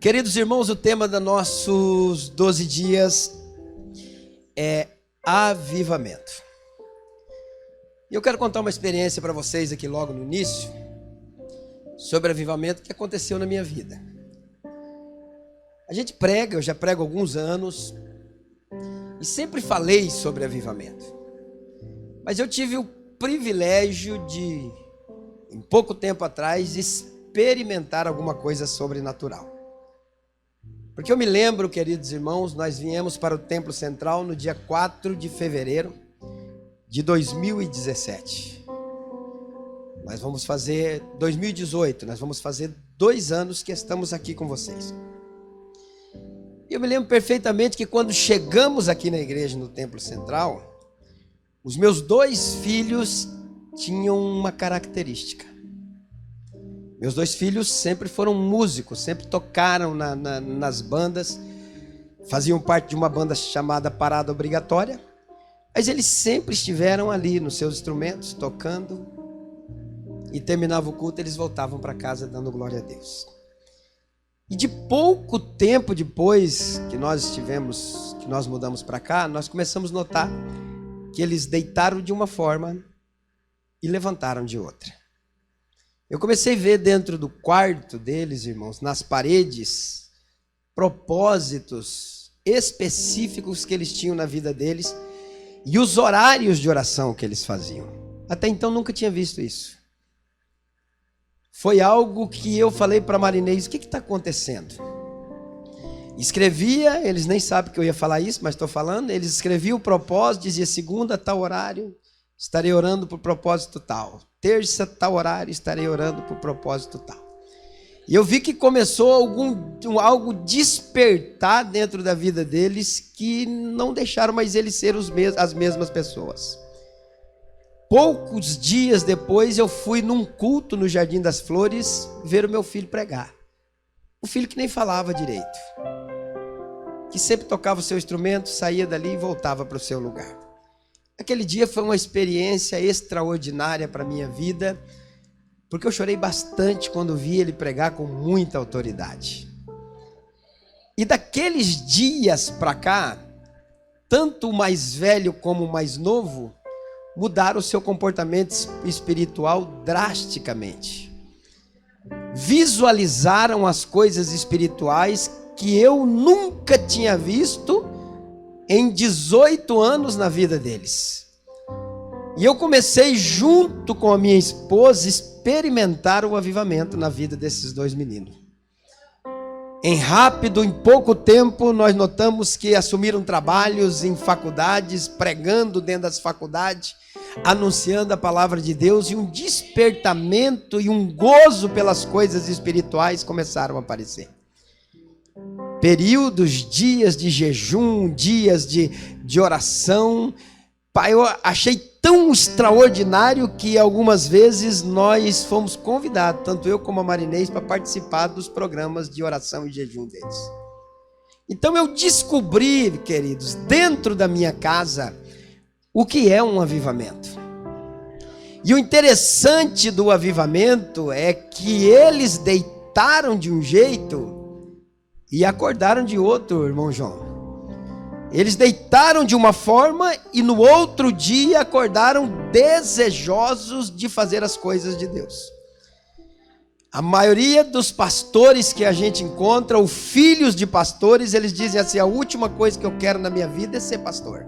Queridos irmãos, o tema dos nossos 12 dias é avivamento. E eu quero contar uma experiência para vocês aqui logo no início, sobre avivamento que aconteceu na minha vida. A gente prega, eu já prego há alguns anos, e sempre falei sobre avivamento. Mas eu tive o privilégio de, em pouco tempo atrás, experimentar alguma coisa sobrenatural. Porque eu me lembro, queridos irmãos, nós viemos para o Templo Central no dia 4 de fevereiro de 2017. Nós vamos fazer 2018, nós vamos fazer 2 anos que estamos aqui com vocês. Eu me lembro perfeitamente que quando chegamos aqui na igreja, no Templo Central, os meus 2 filhos tinham uma característica. Meus 2 filhos sempre foram músicos, sempre tocaram nas bandas, faziam parte de uma banda chamada Parada Obrigatória, mas eles sempre estiveram ali nos seus instrumentos, tocando, e terminava o culto, eles voltavam para casa dando glória a Deus. E de pouco tempo depois que nós mudamos para cá, nós começamos a notar que eles deitaram de uma forma e levantaram de outra. Eu comecei a ver dentro do quarto deles, irmãos, nas paredes, propósitos específicos que eles tinham na vida deles e os horários de oração que eles faziam. Até então nunca tinha visto isso. Foi algo que eu falei para Marinês, o que está acontecendo? Escrevia, eles nem sabem que eu ia falar isso, mas estou falando, eles escreviam o propósito, dizia segunda, tal horário, estarei orando por propósito tal. Terça, tal horário, estarei orando por propósito tal. E eu vi que começou algo despertar dentro da vida deles que não deixaram mais eles ser as mesmas pessoas. Poucos dias depois eu fui num culto no Jardim das Flores ver o meu filho pregar. O filho que nem falava direito, que sempre tocava o seu instrumento, saía dali e voltava para o seu lugar. Aquele dia foi uma experiência extraordinária para a minha vida, porque eu chorei bastante quando vi ele pregar com muita autoridade. E daqueles dias para cá, tanto o mais velho como o mais novo mudaram o seu comportamento espiritual drasticamente. Visualizaram as coisas espirituais que eu nunca tinha visto em 18 anos na vida deles. E eu comecei, junto com a minha esposa, experimentar o avivamento na vida desses 2 meninos. Em pouco tempo, nós notamos que assumiram trabalhos em faculdades, pregando dentro das faculdades, anunciando a palavra de Deus, e um despertamento e um gozo pelas coisas espirituais começaram a aparecer. Períodos, dias de jejum, dias de oração. Pai, eu achei tão extraordinário que algumas vezes nós fomos convidados, tanto eu como a Marinês, para participar dos programas de oração e jejum deles. Então eu descobri, queridos, dentro da minha casa, o que é um avivamento. E o interessante do avivamento é que eles deitaram de um jeito e acordaram de outro, irmão João. Eles deitaram de uma forma e no outro dia acordaram desejosos de fazer as coisas de Deus. A maioria dos pastores que a gente encontra, ou filhos de pastores, eles dizem assim: a última coisa que eu quero na minha vida é ser pastor.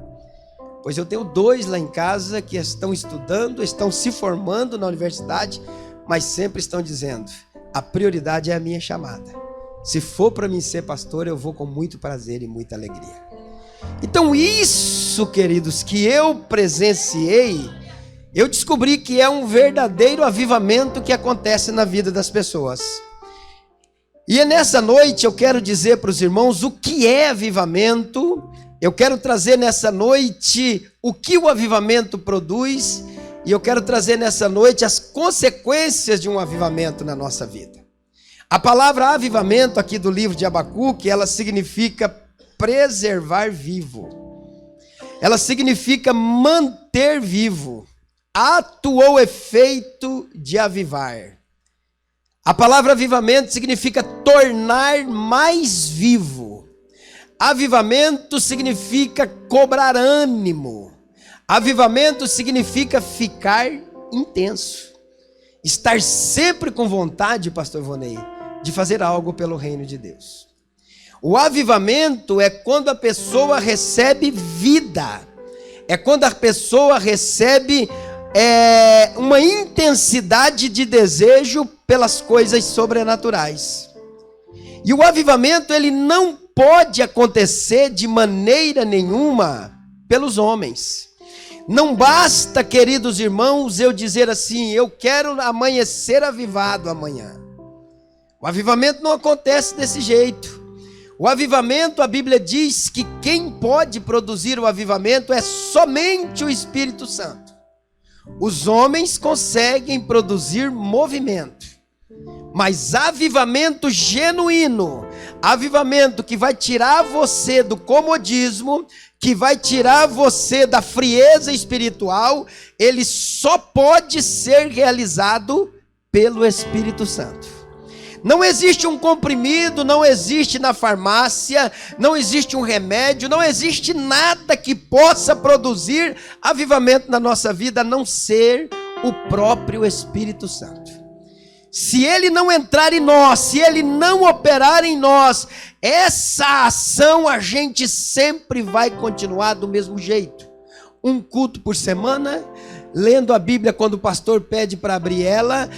Pois eu tenho 2 lá em casa que estão estudando, estão se formando na universidade, mas sempre estão dizendo: a prioridade é a minha chamada. Se for para mim ser pastor, eu vou com muito prazer e muita alegria. Então isso, queridos, que eu presenciei, eu descobri que é um verdadeiro avivamento que acontece na vida das pessoas. E nessa noite eu quero dizer para os irmãos o que é avivamento. Eu quero trazer nessa noite o que o avivamento produz, e eu quero trazer nessa noite as consequências de um avivamento na nossa vida. A palavra avivamento aqui do livro de Abacuque, ela significa preservar vivo. Ela significa manter vivo. Ato ou efeito de avivar. A palavra avivamento significa tornar mais vivo. Avivamento significa cobrar ânimo. Avivamento significa ficar intenso. Estar sempre com vontade, pastor Vonei, de fazer algo pelo reino de Deus. O avivamento é quando a pessoa recebe vida. É quando a pessoa recebe uma intensidade de desejo pelas coisas sobrenaturais. E o avivamento, ele não pode acontecer de maneira nenhuma pelos homens. Não basta, queridos irmãos, eu dizer assim, eu quero amanhecer avivado amanhã. O avivamento não acontece desse jeito. O avivamento, a Bíblia diz que quem pode produzir o avivamento é somente o Espírito Santo. Os homens conseguem produzir movimento, mas avivamento genuíno, avivamento que vai tirar você do comodismo, que vai tirar você da frieza espiritual, ele só pode ser realizado pelo Espírito Santo. Não existe um comprimido, não existe na farmácia, não existe um remédio, não existe nada que possa produzir avivamento na nossa vida, a não ser o próprio Espírito Santo. Se ele não entrar em nós, se ele não operar em nós, essa ação a gente sempre vai continuar do mesmo jeito. Um culto por semana, lendo a Bíblia quando o pastor pede para abrir ela,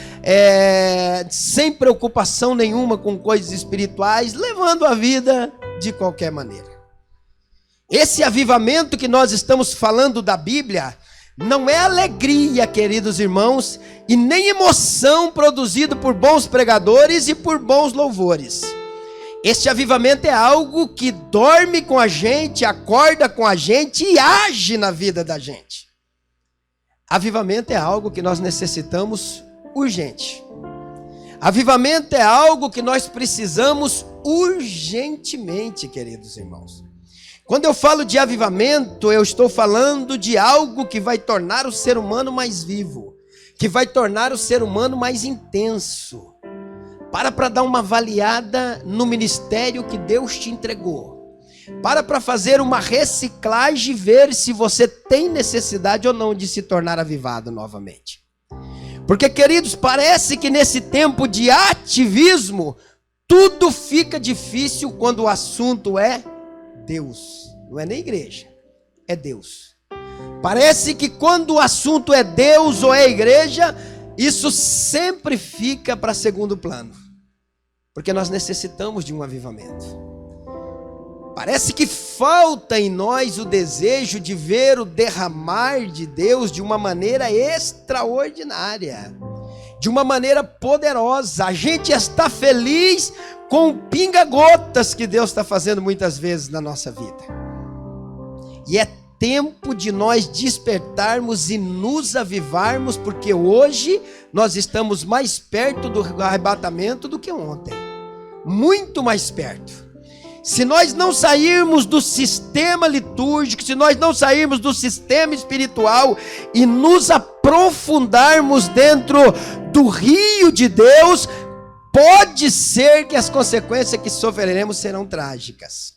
sem preocupação nenhuma com coisas espirituais, levando a vida de qualquer maneira. Esse avivamento que nós estamos falando da Bíblia, não é alegria, queridos irmãos, e nem emoção produzido por bons pregadores e por bons louvores. Este avivamento é algo que dorme com a gente, acorda com a gente e age na vida da gente. Avivamento é algo que nós necessitamos urgente. Avivamento é algo que nós precisamos urgentemente, queridos irmãos. Quando eu falo de avivamento, eu estou falando de algo que vai tornar o ser humano mais vivo, que vai tornar o ser humano mais intenso. Para dar uma avaliada no ministério que Deus te entregou. Para fazer uma reciclagem e ver se você tem necessidade ou não de se tornar avivado novamente. Porque, queridos, parece que nesse tempo de ativismo, tudo fica difícil quando o assunto é Deus. Não é nem igreja, é Deus. Parece que quando o assunto é Deus ou é igreja, isso sempre fica para segundo plano. Porque nós necessitamos de um avivamento. Parece que falta em nós o desejo de ver o derramar de Deus de uma maneira extraordinária, de uma maneira poderosa. A gente está feliz com o pinga-gotas que Deus está fazendo muitas vezes na nossa vida. E é tempo de nós despertarmos e nos avivarmos, porque hoje nós estamos mais perto do arrebatamento do que ontem. Muito mais perto. Se nós não sairmos do sistema litúrgico, se nós não sairmos do sistema espiritual e nos aprofundarmos dentro do rio de Deus, pode ser que as consequências que sofreremos serão trágicas.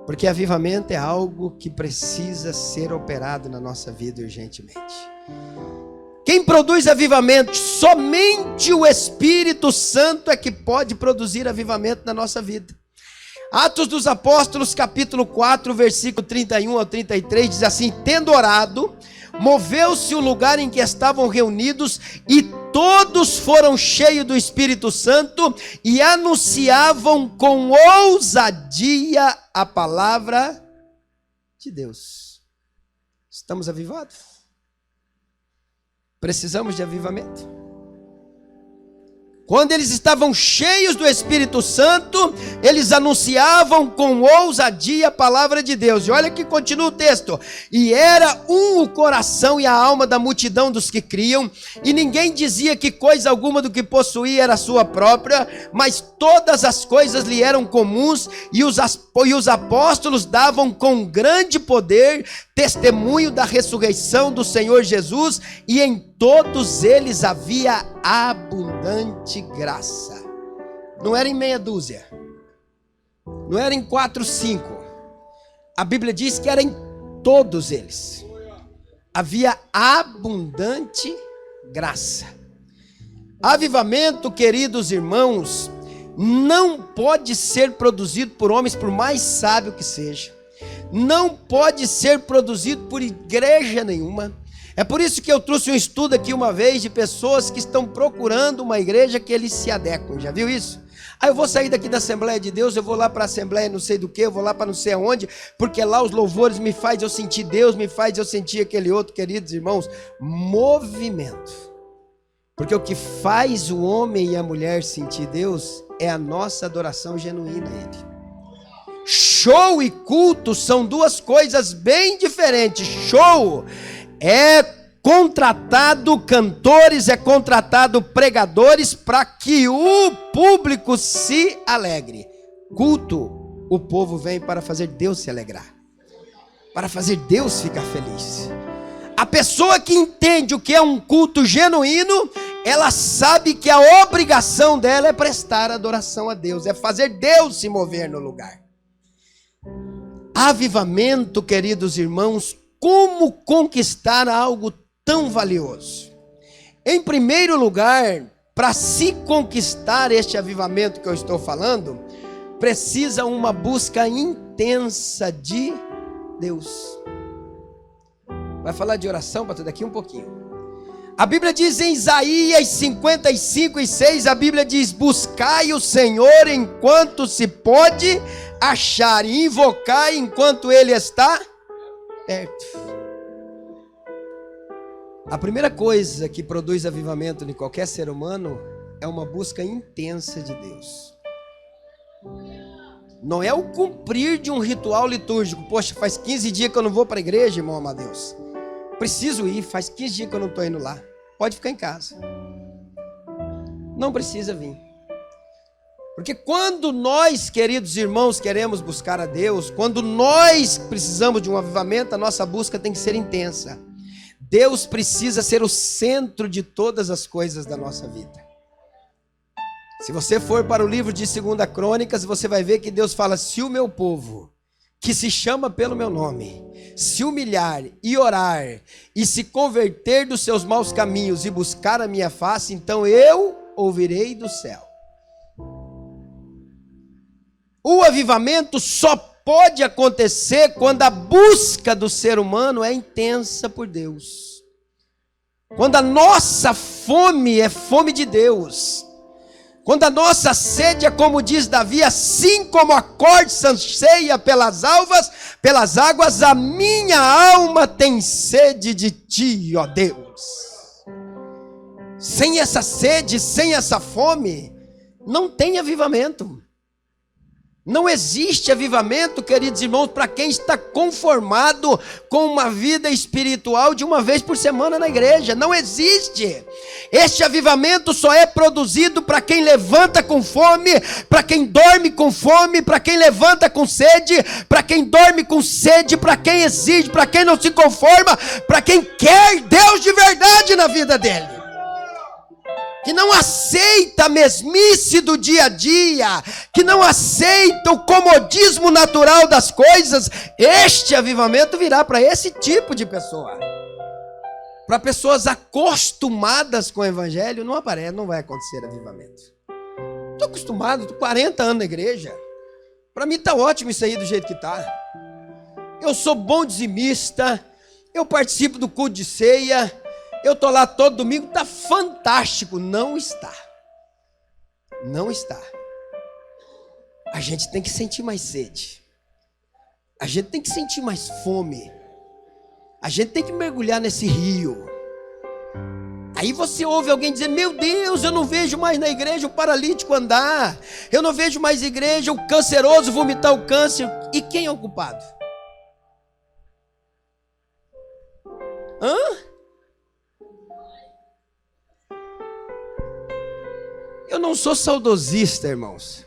Porque avivamento é algo que precisa ser operado na nossa vida urgentemente. Quem produz avivamento? Somente o Espírito Santo é que pode produzir avivamento na nossa vida. Atos dos Apóstolos, capítulo 4, versículo 31 ao 33, diz assim: tendo orado, moveu-se o lugar em que estavam reunidos, e todos foram cheios do Espírito Santo, e anunciavam com ousadia a palavra de Deus. Estamos avivados? Precisamos de avivamento. Quando eles estavam cheios do Espírito Santo, eles anunciavam com ousadia a palavra de Deus. E olha que continua o texto: e era o coração e a alma da multidão dos que criam, e ninguém dizia que coisa alguma do que possuía era sua própria, mas todas as coisas lhe eram comuns, e os apóstolos davam com grande poder testemunho da ressurreição do Senhor Jesus, e em todos eles havia abundante graça. Não era em meia dúzia, não era em 4, 5. A Bíblia diz que era em todos eles. Havia abundante graça. Avivamento, queridos irmãos, não pode ser produzido por homens, por mais sábio que seja. Não pode ser produzido por igreja nenhuma. É por isso que eu trouxe um estudo aqui uma vez de pessoas que estão procurando uma igreja que eles se adequam. Já viu isso? Eu vou sair daqui da Assembleia de Deus, eu vou lá para a Assembleia não sei do que, eu vou lá para não sei aonde, porque lá os louvores me faz eu sentir Deus, me faz eu sentir aquele outro, queridos irmãos. Movimento. Porque o que faz o homem e a mulher sentir Deus é a nossa adoração genuína a Ele. Show e culto são duas coisas bem diferentes. Show é contratado cantores, é contratado pregadores para que o público se alegre. Culto, o povo vem para fazer Deus se alegrar, para fazer Deus ficar feliz. A pessoa que entende o que é um culto genuíno, ela sabe que a obrigação dela é prestar adoração a Deus, é fazer Deus se mover no lugar. Avivamento, queridos irmãos, como conquistar algo tão valioso? Em primeiro lugar, para se conquistar este avivamento que eu estou falando, precisa uma busca intensa de Deus. Vai falar de oração para daqui um pouquinho. A Bíblia diz em Isaías 55:6, a Bíblia diz: buscai o Senhor enquanto se pode achar, e invocai enquanto Ele está perto. A primeira coisa que produz avivamento em qualquer ser humano é uma busca intensa de Deus. Não é o cumprir de um ritual litúrgico. Poxa, faz 15 dias que eu não vou para a igreja, irmão Amadeus. Preciso ir, faz 15 dias que eu não estou indo lá. Pode ficar em casa. Não precisa vir. Porque quando nós, queridos irmãos, queremos buscar a Deus, quando nós precisamos de um avivamento, a nossa busca tem que ser intensa. Deus precisa ser o centro de todas as coisas da nossa vida. Se você for para o livro de 2 Crônicas, você vai ver que Deus fala: se o meu povo, que se chama pelo meu nome, se humilhar e orar, e se converter dos seus maus caminhos e buscar a minha face, então eu ouvirei do céu. O avivamento só pode acontecer quando a busca do ser humano é intensa por Deus. Quando a nossa fome é fome de Deus. Quando a nossa sede é, como diz Davi, assim como a corça anseia pelas águas, a minha alma tem sede de ti, ó Deus. Sem essa sede, sem essa fome, não tem avivamento. Não existe avivamento, queridos irmãos, para quem está conformado com uma vida espiritual de uma vez por semana na igreja. Não existe. Este avivamento só é produzido para quem levanta com fome, para quem dorme com fome, para quem levanta com sede, para quem dorme com sede, para quem exige, para quem não se conforma, para quem quer Deus de verdade na vida dele. Que não aceita a mesmice do dia a dia, que não aceita o comodismo natural das coisas. Este avivamento virá para esse tipo de pessoa. Para pessoas acostumadas com o evangelho, não vai acontecer avivamento. Estou acostumado, estou 40 anos na igreja. Para mim está ótimo isso aí do jeito que está. Eu sou bom dizimista, eu participo do culto de ceia, eu estou lá todo domingo, está fantástico. Não está. Não está. A gente tem que sentir mais sede. A gente tem que sentir mais fome. A gente tem que mergulhar nesse rio. Aí você ouve alguém dizer: meu Deus, eu não vejo mais na igreja o paralítico andar. Eu não vejo mais na igreja o canceroso vomitar o câncer. E quem é o culpado? Eu não sou saudosista, irmãos,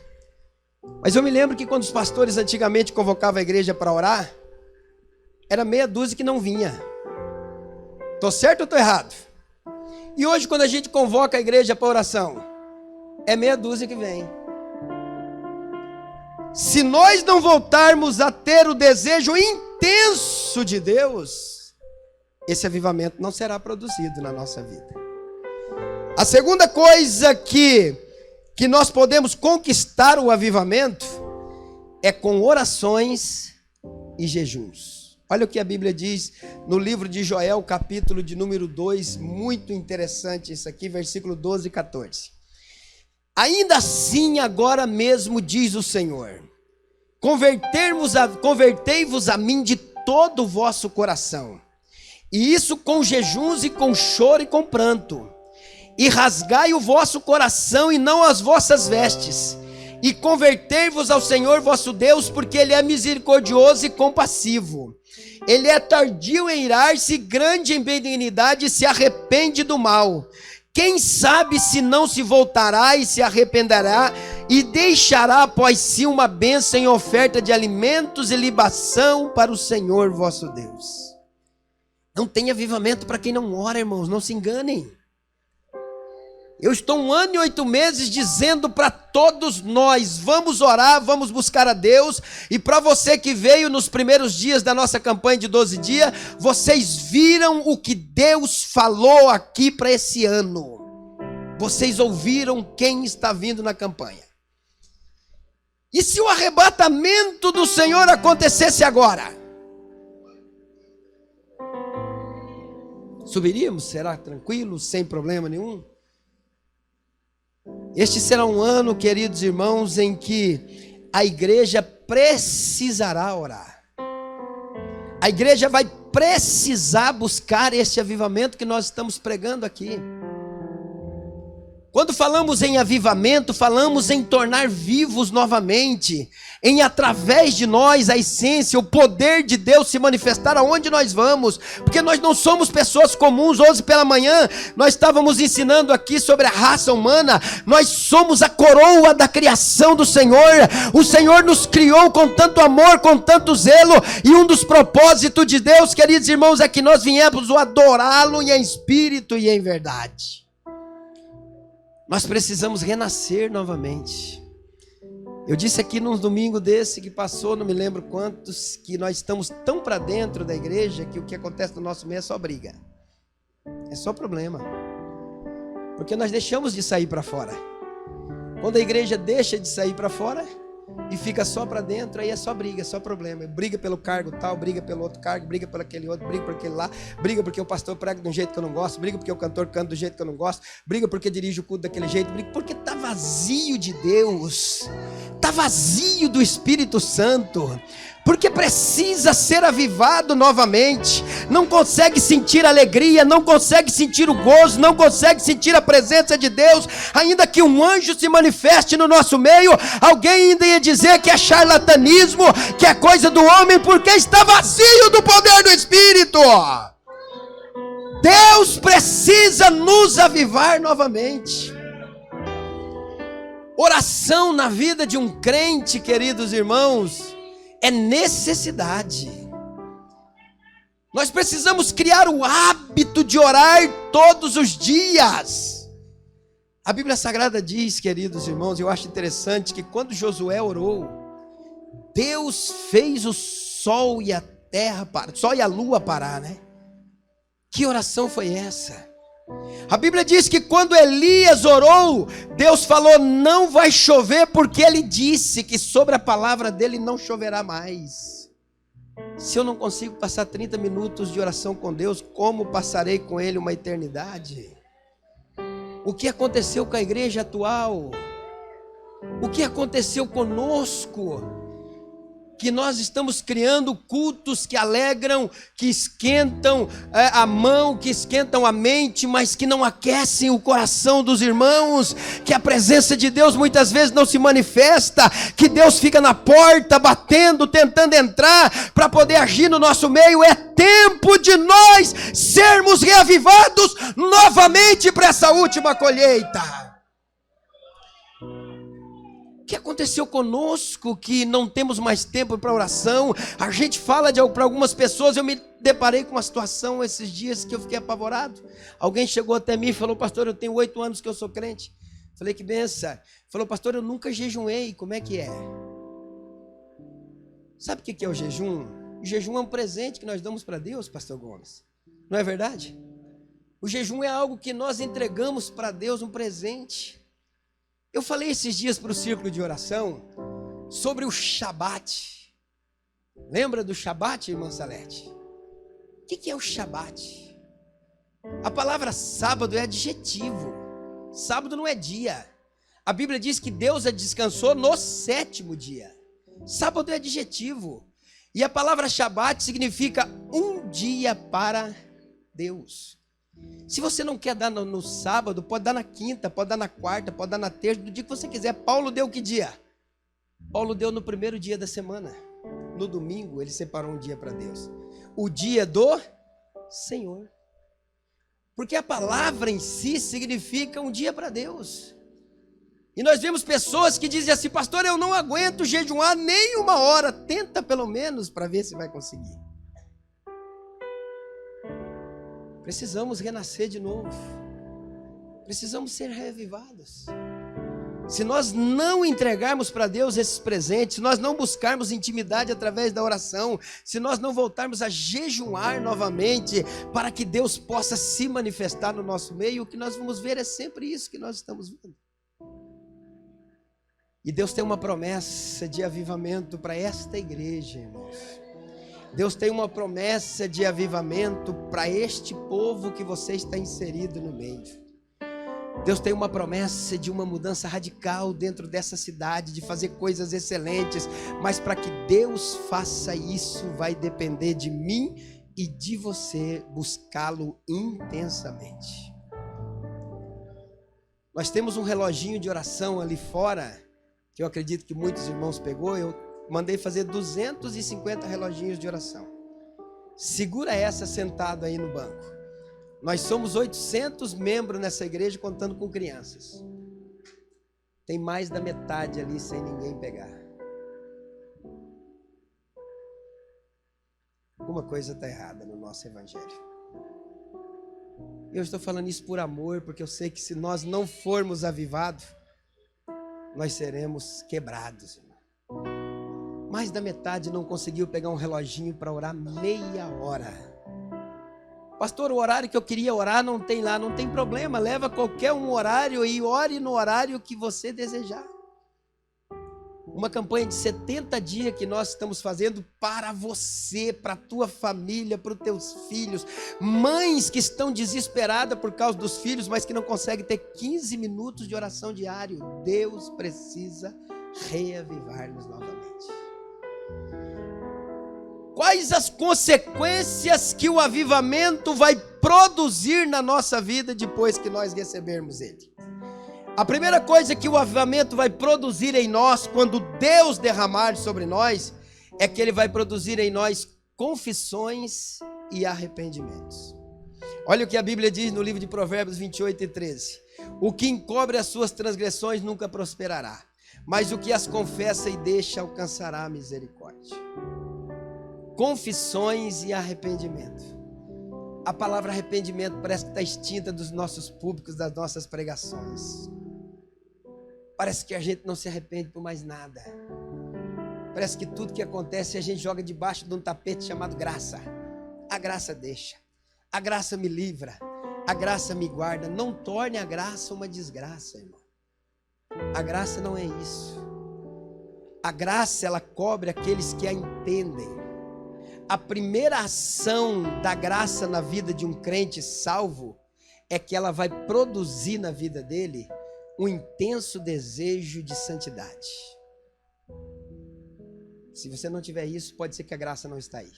mas eu me lembro que quando os pastores antigamente convocavam a igreja para orar, era meia dúzia que não vinha. Estou certo ou estou errado? E hoje, quando a gente convoca a igreja para oração, é meia dúzia que vem. Se nós não voltarmos a ter o desejo intenso de Deus, esse avivamento não será produzido na nossa vida. A segunda coisa que nós podemos conquistar o avivamento é com orações e jejuns. Olha o que a Bíblia diz no livro de Joel, capítulo de número 2, muito interessante isso aqui, versículo 12 e 14. Ainda assim, agora mesmo, diz o Senhor, convertei-vos a mim de todo o vosso coração, e isso com jejuns e com choro e com pranto, e rasgai o vosso coração e não as vossas vestes, e convertei-vos ao Senhor vosso Deus, porque Ele é misericordioso e compassivo. Ele é tardio em irar-se, grande em benignidade, e se arrepende do mal. Quem sabe se não se voltará e se arrependerá, e deixará após si uma bênção em oferta de alimentos e libação para o Senhor vosso Deus. Não tem avivamento para quem não ora, irmãos, não se enganem. Eu estou 1 ano e 8 meses dizendo para todos nós, vamos orar, vamos buscar a Deus. E para você que veio nos primeiros dias da nossa campanha de 12 dias, vocês viram o que Deus falou aqui para esse ano. Vocês ouviram quem está vindo na campanha. E se o arrebatamento do Senhor acontecesse agora? Subiríamos? Será tranquilo, sem problema nenhum? Este será um ano, queridos irmãos, em que a igreja precisará orar. A igreja vai precisar buscar este avivamento que nós estamos pregando aqui. Quando falamos em avivamento, falamos em tornar vivos novamente, em através de nós a essência, o poder de Deus se manifestar aonde nós vamos, porque nós não somos pessoas comuns. Hoje pela manhã nós estávamos ensinando aqui sobre a raça humana. Nós somos a coroa da criação do Senhor. O Senhor nos criou com tanto amor, com tanto zelo, e um dos propósitos de Deus, queridos irmãos, é que nós viemos o adorá-lo em espírito e em verdade. Nós precisamos renascer novamente. Eu disse aqui num domingo desse que passou, não me lembro quantos, que nós estamos tão para dentro da igreja que o que acontece no nosso meio é só briga. É só problema. Porque nós deixamos de sair para fora. Quando a igreja deixa de sair para fora e fica só para dentro, aí é só briga, é só problema. Briga pelo cargo tal, briga pelo outro cargo, briga por aquele outro, briga por aquele lá, briga porque o pastor prega de um jeito que eu não gosto, briga porque o cantor canta do jeito que eu não gosto, briga porque dirige o culto daquele jeito, briga porque está vazio de Deus, está vazio do Espírito Santo, porque precisa ser avivado novamente. Não consegue sentir alegria, não consegue sentir o gozo, não consegue sentir a presença de Deus, ainda que um anjo se manifeste no nosso meio, alguém ainda ia dizer que é charlatanismo, que é coisa do homem, porque está vazio do poder do Espírito. Deus precisa nos avivar novamente. Oração na vida de um crente, queridos irmãos, é necessidade. Nós precisamos criar o hábito de orar todos os dias. A Bíblia Sagrada diz, queridos irmãos, eu acho interessante que quando Josué orou, Deus fez o sol e a terra parar, o sol e a lua parar, né? Que oração foi essa? A Bíblia diz que quando Elias orou, Deus falou: não vai chover, porque ele disse que sobre a palavra dele não choverá mais. Se eu não consigo passar 30 minutos de oração com Deus, como passarei com ele uma eternidade? O que aconteceu com a igreja atual? O que aconteceu conosco? Que nós estamos criando cultos que alegram, que esquentam a mão, que esquentam a mente, mas que não aquecem o coração dos irmãos, que a presença de Deus muitas vezes não se manifesta, que Deus fica na porta batendo, tentando entrar para poder agir no nosso meio. É tempo de nós sermos reavivados novamente para essa última colheita. que aconteceu conosco, que não temos mais tempo para oração? A gente fala para algumas pessoas. Eu me deparei com uma situação esses dias que eu fiquei apavorado. Alguém chegou até mim e falou: pastor, eu tenho 8 anos que eu sou crente. Falei: que benção. Falou: pastor, eu nunca jejuei, como é que é? Sabe o que é o jejum? O jejum é um presente que nós damos para Deus, pastor Gomes. Não é verdade? O jejum é algo que nós entregamos para Deus, um presente. Eu falei esses dias para o círculo de oração sobre o Shabat. Lembra do Shabat, irmã Salete? O que é o Shabat? A palavra sábado é adjetivo. Sábado não é dia. A Bíblia diz que Deus descansou no 7º dia. Sábado é adjetivo. E a palavra Shabat significa um dia para Deus. Se você não quer dar no sábado, pode dar na quinta, pode dar na quarta, pode dar na terça, do dia que você quiser. Paulo deu que dia? Paulo deu no 1º dia da semana. No domingo ele separou um dia para Deus. O dia do Senhor. Porque a palavra em si significa um dia para Deus. E nós vemos pessoas que dizem assim: pastor, eu não aguento jejuar nem 1 hora. Tenta pelo menos para ver se vai conseguir. Precisamos renascer de novo. Precisamos ser reavivados. Se nós não entregarmos para Deus esses presentes, se nós não buscarmos intimidade através da oração, se nós não voltarmos a jejuar novamente para que Deus possa se manifestar no nosso meio, o que nós vamos ver é sempre isso que nós estamos vendo. E Deus tem uma promessa de avivamento para esta igreja, irmãos. Deus tem uma promessa de avivamento para este povo que você está inserido no meio. Deus tem uma promessa de uma mudança radical dentro dessa cidade, de fazer coisas excelentes, mas para que Deus faça isso, vai depender de mim e de você buscá-lo intensamente. Nós temos um reloginho de oração ali fora, que eu acredito que muitos irmãos pegou. Eu mandei fazer 250 reloginhos de oração. Segura essa sentado aí no banco. Nós somos 800 membros nessa igreja, contando com crianças. Tem mais da metade ali sem ninguém pegar. Alguma coisa está errada no nosso evangelho. Eu estou falando isso por amor, porque eu sei que se nós não formos avivados, nós seremos quebrados, irmão. Mais da metade não conseguiu pegar um reloginho para orar meia hora. Pastor, o horário que eu queria orar não tem lá. Não tem problema, leva qualquer um horário e ore no horário que você desejar. Uma campanha de 70 dias que nós estamos fazendo para você, para a tua família, para os teus filhos. Mães que estão desesperadas por causa dos filhos, mas que não conseguem ter 15 minutos de oração diário. Deus precisa reavivar-nos novamente. Quais as consequências que o avivamento vai produzir na nossa vida depois que nós recebermos ele? A primeira coisa que o avivamento vai produzir em nós, quando Deus derramar sobre nós, é que ele vai produzir em nós confissões e arrependimentos. Olha o que a Bíblia diz no livro de Provérbios 28:13. O que encobre as suas transgressões nunca prosperará, mas o que as confessa e deixa alcançará a misericórdia. Confissões e arrependimento. A palavra arrependimento parece que está extinta dos nossos públicos, das nossas pregações. Parece que a gente não se arrepende por mais nada. Parece que tudo que acontece a gente joga debaixo de um tapete chamado graça. A graça deixa. A graça me livra. A graça me guarda. Não torne a graça uma desgraça, irmão. A graça não é isso. A graça, ela cobre aqueles que a entendem. A primeira ação da graça na vida de um crente salvo é que ela vai produzir na vida dele um intenso desejo de santidade. Se você não tiver isso, pode ser que a graça não está aí.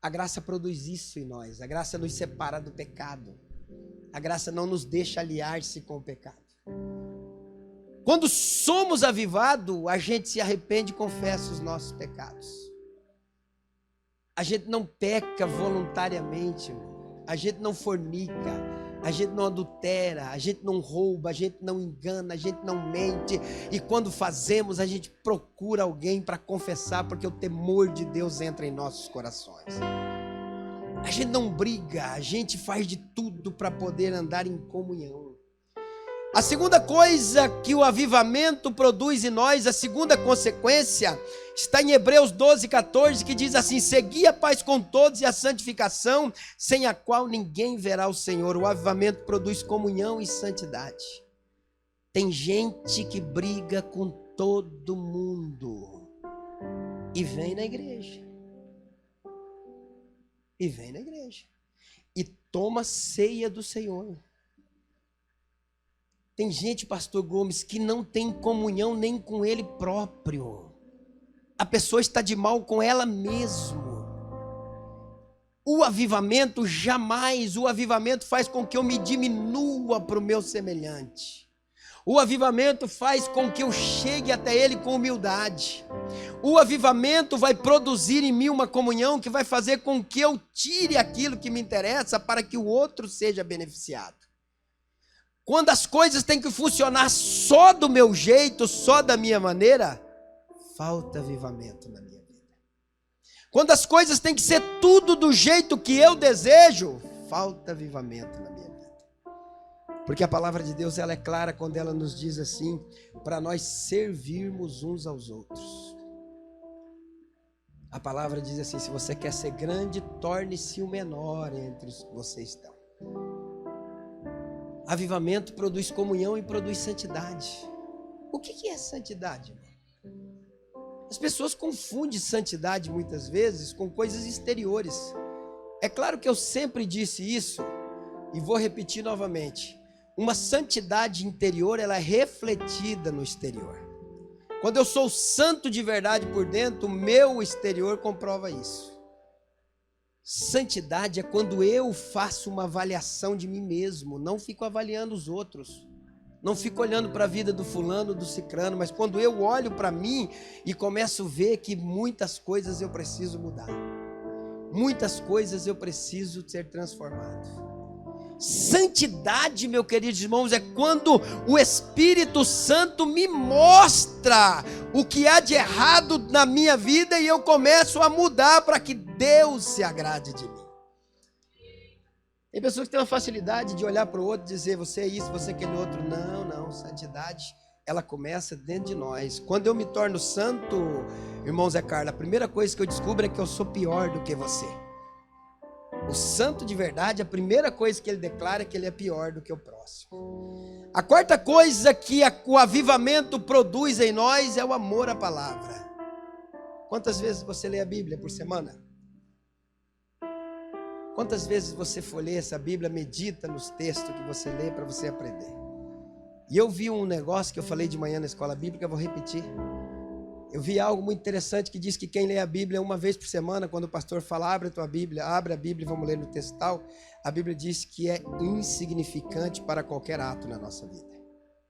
A graça produz isso em nós. A graça nos separa do pecado. A graça não nos deixa aliar-se com o pecado. Quando somos avivados, a gente se arrepende e confessa os nossos pecados. A gente não peca voluntariamente, irmão. A gente não fornica, A gente não adultera, a gente não rouba, a gente não engana, a gente não mente. E quando fazemos, a gente procura alguém para confessar, porque o temor de Deus entra em nossos corações. A gente não briga, a gente faz de tudo para poder andar em comunhão. A segunda coisa que o avivamento produz em nós, a segunda consequência, está em Hebreus 12:14, que diz assim: segui a paz com todos e a santificação, sem a qual ninguém verá o Senhor. O avivamento produz comunhão e santidade. Tem gente que briga com todo mundo e vem na igreja. E vem na igreja. E toma ceia do Senhor. Tem gente, pastor Gomes, que não tem comunhão nem com ele próprio. A pessoa está de mal com ela mesmo. O avivamento jamais, o avivamento faz com que eu me diminua para o meu semelhante. O avivamento faz com que eu chegue até ele com humildade. O avivamento vai produzir em mim uma comunhão que vai fazer com que eu tire aquilo que me interessa para que o outro seja beneficiado. Quando as coisas têm que funcionar só do meu jeito, só da minha maneira, falta avivamento na minha vida. Quando as coisas têm que ser tudo do jeito que eu desejo, falta avivamento na minha vida. Porque a palavra de Deus, ela é clara quando ela nos diz assim, para nós servirmos uns aos outros. A palavra diz assim: se você quer ser grande, torne-se o menor entre os que vocês estão. Avivamento produz comunhão e produz santidade. O que é santidade, irmão? As pessoas confundem santidade muitas vezes com coisas exteriores. É claro que eu sempre disse isso e vou repetir novamente. Uma santidade interior, ela é refletida no exterior. Quando eu sou santo de verdade por dentro, o meu exterior comprova isso. Santidade é quando eu faço uma avaliação de mim mesmo, não fico avaliando os outros, não fico olhando para a vida do fulano, do cicrano, mas quando eu olho para mim e começo a ver que muitas coisas eu preciso mudar, muitas coisas eu preciso ser transformado. Santidade, meus queridos irmãos, é quando o Espírito Santo me mostra o que há de errado na minha vida e eu começo a mudar para que Deus se agrade de mim. Tem pessoas que têm uma facilidade de olhar para o outro e dizer: você é isso, você é aquele outro. Não, santidade, ela começa dentro de nós. Quando eu me torno santo, irmão Zé Carlos, a primeira coisa que eu descubro é que eu sou pior do que você. O santo de verdade, a primeira coisa que ele declara é que ele é pior do que o próximo. A quarta coisa que o avivamento produz em nós é o amor à palavra. Quantas vezes você lê a Bíblia por semana? Quantas vezes você folheia essa Bíblia, medita nos textos que você lê para você aprender? E eu vi um negócio que eu falei de manhã na escola bíblica, eu vou repetir. Eu vi algo muito interessante que diz que quem lê a Bíblia uma vez por semana, quando o pastor fala: abre a Bíblia e vamos ler no texto tal, a Bíblia diz que é insignificante para qualquer ato na nossa vida.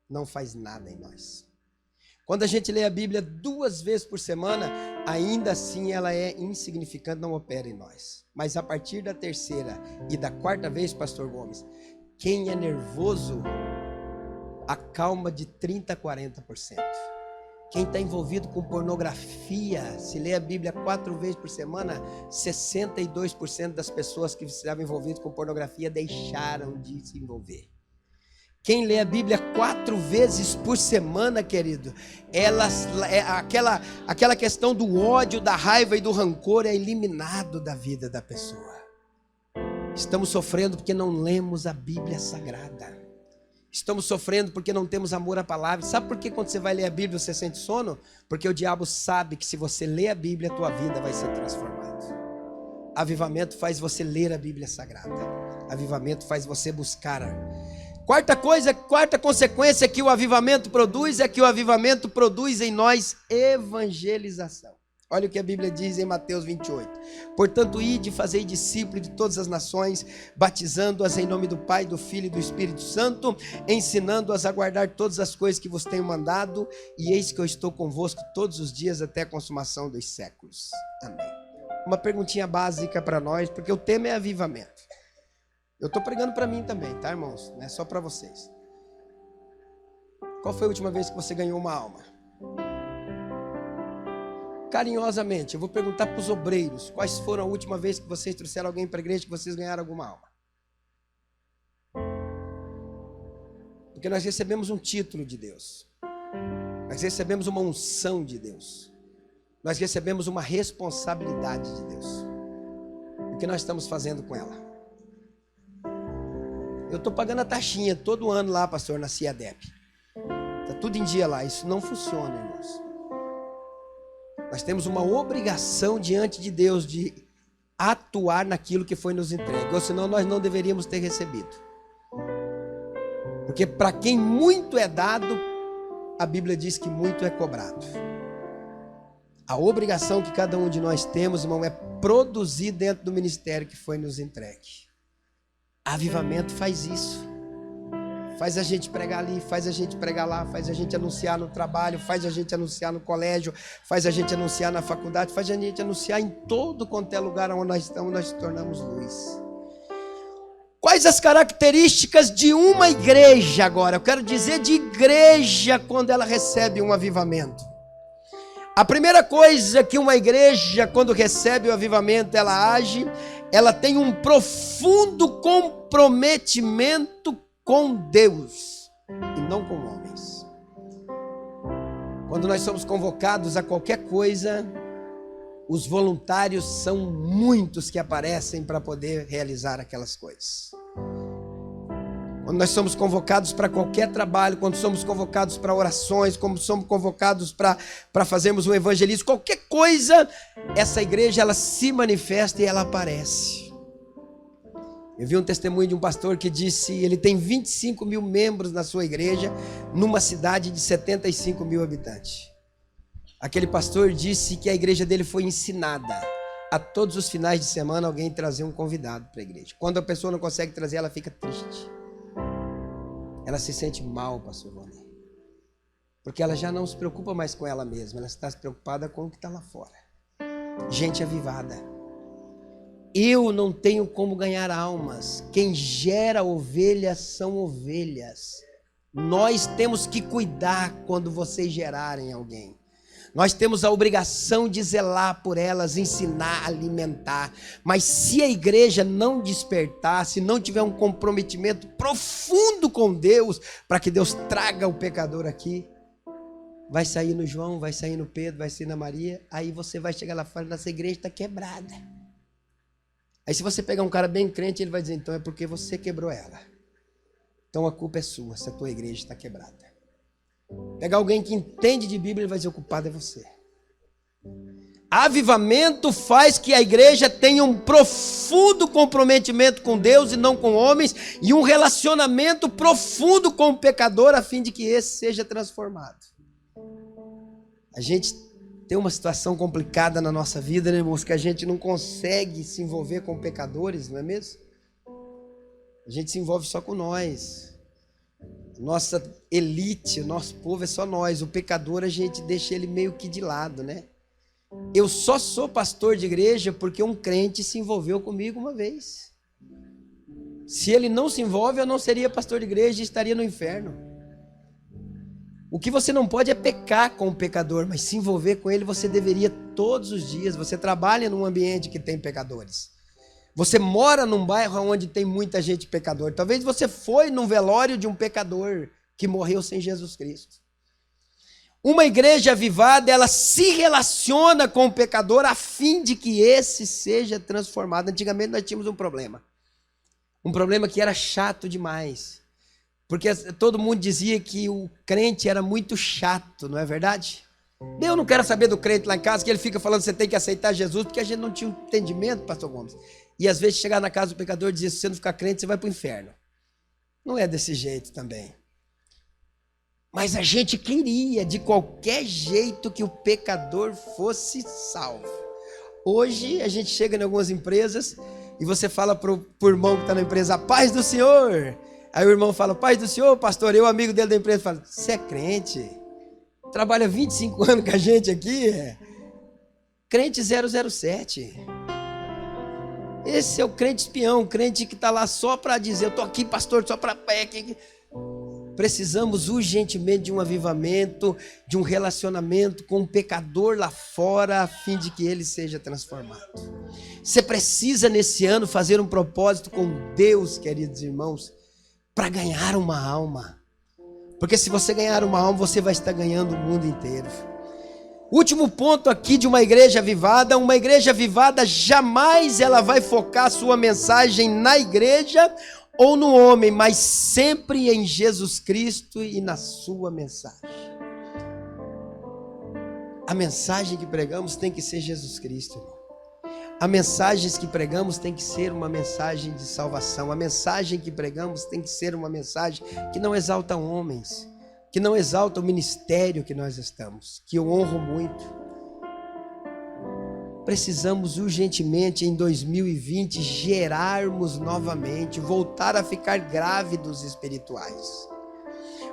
Não faz nada em nós. Quando a gente lê a Bíblia 2 vezes por semana, ainda assim ela é insignificante, não opera em nós. Mas a partir da 3ª e da 4ª vez, pastor Gomes, quem é nervoso acalma de 30% a 40%. Quem está envolvido com pornografia, se lê a Bíblia 4 vezes por semana, 62% das pessoas que estavam envolvidas com pornografia deixaram de se envolver. Quem lê a Bíblia 4 vezes por semana, querido, aquela questão do ódio, da raiva e do rancor é eliminado da vida da pessoa. Estamos sofrendo porque não lemos a Bíblia Sagrada. Estamos sofrendo porque não temos amor à palavra. Sabe por que quando você vai ler a Bíblia você sente sono? Porque o diabo sabe que se você ler a Bíblia, a tua vida vai ser transformada. Avivamento faz você ler a Bíblia Sagrada. Avivamento faz você buscar. Quarta consequência que o avivamento produz é que o avivamento produz em nós evangelização. Olha o que a Bíblia diz em Mateus 28. Portanto, ide e fazei discípulos de todas as nações, batizando-as em nome do Pai, do Filho e do Espírito Santo, ensinando-as a guardar todas as coisas que vos tenho mandado, e eis que eu estou convosco todos os dias até a consumação dos séculos. Amém. Uma perguntinha básica para nós, porque o tema é avivamento. Eu estou pregando para mim também, tá, irmãos? Não é só para vocês. Qual foi a última vez que você ganhou uma alma? Carinhosamente, eu vou perguntar para os obreiros, quais foram a última vez que vocês trouxeram alguém para a igreja que vocês ganharam alguma alma? Porque nós recebemos um título de Deus. Nós recebemos uma unção de Deus. Nós recebemos uma responsabilidade de Deus. O que nós estamos fazendo com ela? Eu estou pagando a taxinha todo ano lá, pastor, na CIADEP. Está tudo em dia lá. Isso não funciona, irmãos. Nós temos uma obrigação diante de Deus de atuar naquilo que foi nos entregue. Ou senão nós não deveríamos ter recebido. Porque para quem muito é dado, a Bíblia diz que muito é cobrado. A obrigação que cada um de nós temos, irmão, é produzir dentro do ministério que foi nos entregue. Avivamento faz isso. Faz a gente pregar ali, faz a gente pregar lá, faz a gente anunciar no trabalho, faz a gente anunciar no colégio, faz a gente anunciar na faculdade, faz a gente anunciar em todo quanto é lugar onde nós estamos, nós tornamos luz. Quais as características de uma igreja agora? Eu quero dizer de igreja quando ela recebe um avivamento. A primeira coisa que uma igreja, quando recebe o avivamento, ela age, ela tem um profundo comprometimento com Deus e não com homens. Quando nós somos convocados a qualquer coisa, os voluntários são muitos que aparecem para poder realizar aquelas coisas. Quando nós somos convocados para qualquer trabalho, quando somos convocados para orações, quando somos convocados para fazermos um evangelismo, qualquer coisa, essa igreja ela se manifesta e ela aparece. Eu vi um testemunho de um pastor que disse, ele tem 25 mil membros na sua igreja, numa cidade de 75 mil habitantes. Aquele pastor disse que a igreja dele foi ensinada a todos os finais de semana alguém trazer um convidado para a igreja. Quando a pessoa não consegue trazer, ela fica triste. Ela se sente mal, pastor Rony. Porque ela já não se preocupa mais com ela mesma, ela está preocupada com o que está lá fora. Gente avivada. Eu não tenho como ganhar almas. Quem gera ovelhas são ovelhas. Nós temos que cuidar quando vocês gerarem alguém. Nós temos a obrigação de zelar por elas, ensinar, alimentar. Mas se a igreja não despertar, se não tiver um comprometimento profundo com Deus, para que Deus traga o pecador aqui, vai sair no João, vai sair no Pedro, vai sair na Maria, aí você vai chegar lá fora, nossa igreja está quebrada. Aí se você pegar um cara bem crente, ele vai dizer, então é porque você quebrou ela. Então a culpa é sua, se a tua igreja está quebrada. Pegar alguém que entende de Bíblia, ele vai dizer, o culpado é você. Avivamento faz que a igreja tenha um profundo comprometimento com Deus e não com homens, e um relacionamento profundo com o pecador, a fim de que esse seja transformado. A gente tem uma situação complicada na nossa vida, né, irmãos, que a gente não consegue se envolver com pecadores, não é mesmo? A gente se envolve só com nós. Nossa elite, o nosso povo é só nós. O pecador a gente deixa ele meio que de lado, né? Eu só sou pastor de igreja porque um crente se envolveu comigo uma vez. Se ele não se envolve, eu não seria pastor de igreja e estaria no inferno. O que você não pode é pecar com o pecador, mas se envolver com ele você deveria todos os dias. Você trabalha num ambiente que tem pecadores. Você mora num bairro onde tem muita gente pecador. Talvez você foi num velório de um pecador que morreu sem Jesus Cristo. Uma igreja avivada, ela se relaciona com o pecador a fim de que esse seja transformado. Antigamente nós tínhamos um problema. Um problema que era chato demais. Porque todo mundo dizia que o crente era muito chato, não é verdade? Eu não quero saber do crente lá em casa, que ele fica falando que você tem que aceitar Jesus, porque a gente não tinha um entendimento, pastor Gomes. E às vezes chegar na casa do pecador e dizer, se você não ficar crente, você vai para o inferno. Não é desse jeito também. Mas a gente queria, de qualquer jeito, que o pecador fosse salvo. Hoje a gente chega em algumas empresas e você fala para o irmão que está na empresa, a paz do Senhor. Aí o irmão fala, paz do Senhor, pastor. Eu, amigo dele da empresa, fala, você é crente? Trabalha 25 anos com a gente aqui? Crente 007. Esse é o crente espião, o crente que está lá só para dizer, eu estou aqui, pastor, só para... Precisamos urgentemente de um avivamento, de um relacionamento com um pecador lá fora, a fim de que ele seja transformado. Você precisa nesse ano fazer um propósito com Deus, queridos irmãos, para ganhar uma alma. Porque se você ganhar uma alma, você vai estar ganhando o mundo inteiro. Último ponto aqui de uma igreja avivada jamais ela vai focar sua mensagem na igreja ou no homem, mas sempre em Jesus Cristo e na sua mensagem. A mensagem que pregamos tem que ser Jesus Cristo, irmão. A mensagem que pregamos tem que ser uma mensagem de salvação. A mensagem que pregamos tem que ser uma mensagem que não exalta homens, que não exalta o ministério que nós estamos, que eu honro muito. Precisamos urgentemente em 2020 gerarmos novamente, voltar a ficar grávidos espirituais,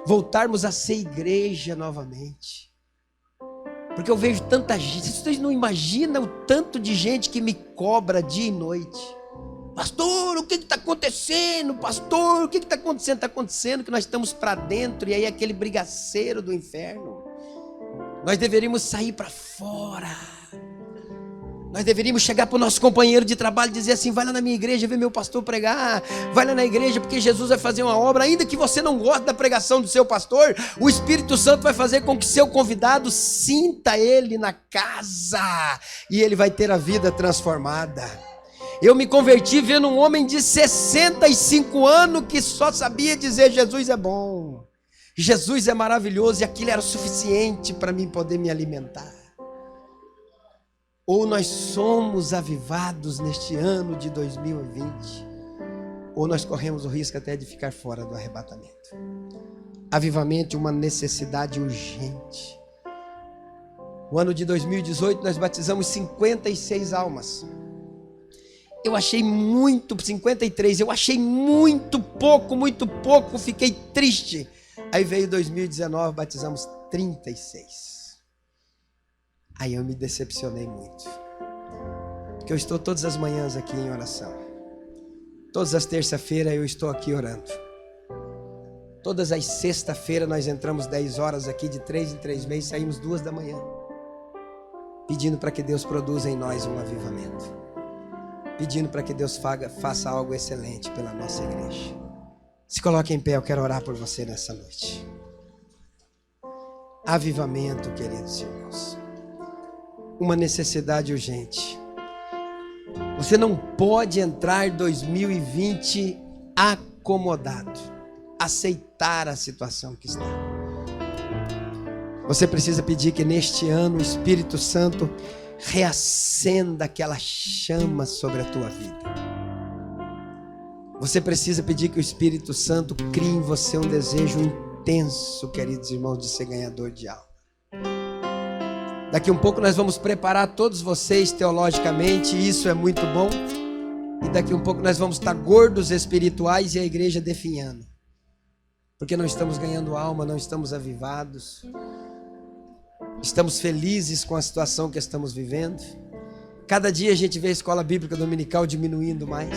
voltarmos a ser igreja novamente. Porque eu vejo tanta gente, vocês não imaginam o tanto de gente que me cobra dia e noite. Pastor, o que está acontecendo? Pastor, o que está acontecendo? Está acontecendo que nós estamos para dentro e aí aquele brigaceiro do inferno. Nós deveríamos sair para fora. Nós deveríamos chegar para o nosso companheiro de trabalho e dizer assim, vai lá na minha igreja ver meu pastor pregar, vai lá na igreja porque Jesus vai fazer uma obra, ainda que você não goste da pregação do seu pastor, o Espírito Santo vai fazer com que seu convidado sinta ele na casa e ele vai ter a vida transformada. Eu me converti vendo um homem de 65 anos que só sabia dizer Jesus é bom, Jesus é maravilhoso, e aquilo era suficiente para mim poder me alimentar. Ou nós somos avivados neste ano de 2020, ou nós corremos o risco até de ficar fora do arrebatamento. Avivamento é uma necessidade urgente. O ano de 2018 nós batizamos 56 almas. Eu achei muito, 53, eu achei muito pouco, fiquei triste. Aí veio 2019, batizamos 36. Aí eu me decepcionei muito, porque eu estou todas as manhãs aqui em oração, todas as terças-feiras eu estou aqui orando, todas as sextas-feiras nós entramos 10 horas aqui, de 3 em 3 meses, saímos 2 da manhã, pedindo para que Deus produza em nós um avivamento, pedindo para que Deus faça algo excelente pela nossa igreja. Se coloque em pé, eu quero orar por você nessa noite. Avivamento, queridos irmãos, uma necessidade urgente. Você não pode entrar 2020 acomodado, aceitar a situação que está. Você precisa pedir que neste ano o Espírito Santo reacenda aquela chama sobre a tua vida. Você precisa pedir que o Espírito Santo crie em você um desejo intenso, queridos irmãos, de ser ganhador de alma. Daqui um pouco nós vamos preparar todos vocês teologicamente, e isso é muito bom. E daqui um pouco nós vamos estar gordos espirituais e a igreja definhando. Porque não estamos ganhando alma, não estamos avivados. Estamos felizes com a situação que estamos vivendo. Cada dia a gente vê a escola bíblica dominical diminuindo mais.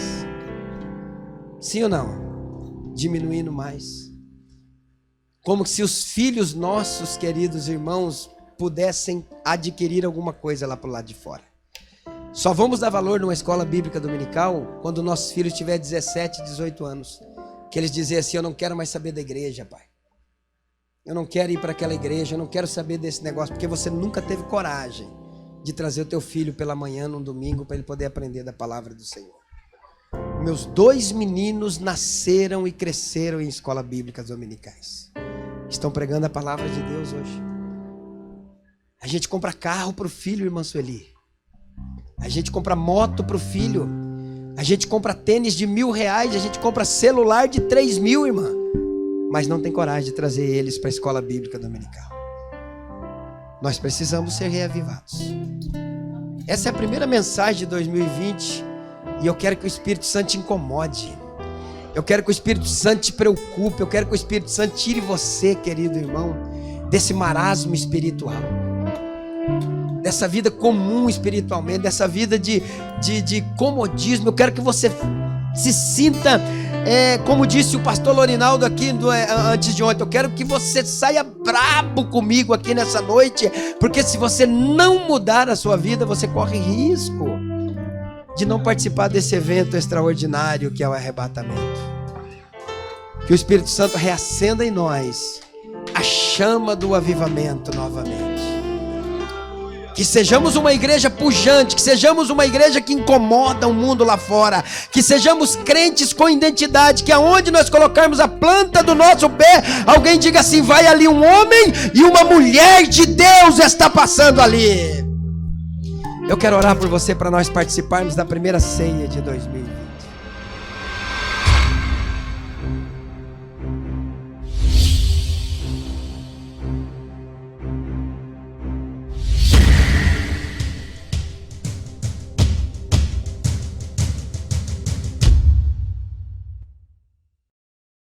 Sim ou não? Diminuindo mais. Como se os filhos nossos, queridos irmãos, pudessem adquirir alguma coisa lá para o lado de fora. Só vamos dar valor numa escola bíblica dominical quando nossos filhos tiverem 17, 18 anos. Que eles dizem assim, eu não quero mais saber da igreja, pai. Eu não quero ir para aquela igreja, eu não quero saber desse negócio, porque você nunca teve coragem de trazer o teu filho pela manhã, num domingo, para ele poder aprender da palavra do Senhor. Meus 2 meninos nasceram e cresceram em escolas bíblicas dominicais. Estão pregando a palavra de Deus hoje. A gente compra carro para o filho, irmã Sueli. A gente compra moto para o filho. A gente compra tênis de R$1.000. A gente compra celular de 3.000, irmã. Mas não tem coragem de trazer eles para a escola bíblica dominical. Nós precisamos ser reavivados. Essa é a primeira mensagem de 2020. E eu quero que o Espírito Santo te incomode. Eu quero que o Espírito Santo te preocupe. Eu quero que o Espírito Santo tire você, querido irmão, desse marasmo espiritual, dessa vida comum espiritualmente, dessa vida de comodismo. Eu quero que você se sinta, como disse o pastor Lorinaldo aqui antes de ontem, eu quero que você saia brabo comigo aqui nessa noite, porque se você não mudar a sua vida, você corre risco de não participar desse evento extraordinário que é o arrebatamento. Que o Espírito Santo reacenda em nós a chama do avivamento novamente. Que sejamos uma igreja pujante, que sejamos uma igreja que incomoda o mundo lá fora, que sejamos crentes com identidade, que aonde nós colocarmos a planta do nosso pé, alguém diga assim: vai ali um homem e uma mulher de Deus está passando ali. Eu quero orar por você para nós participarmos da primeira ceia de 2020.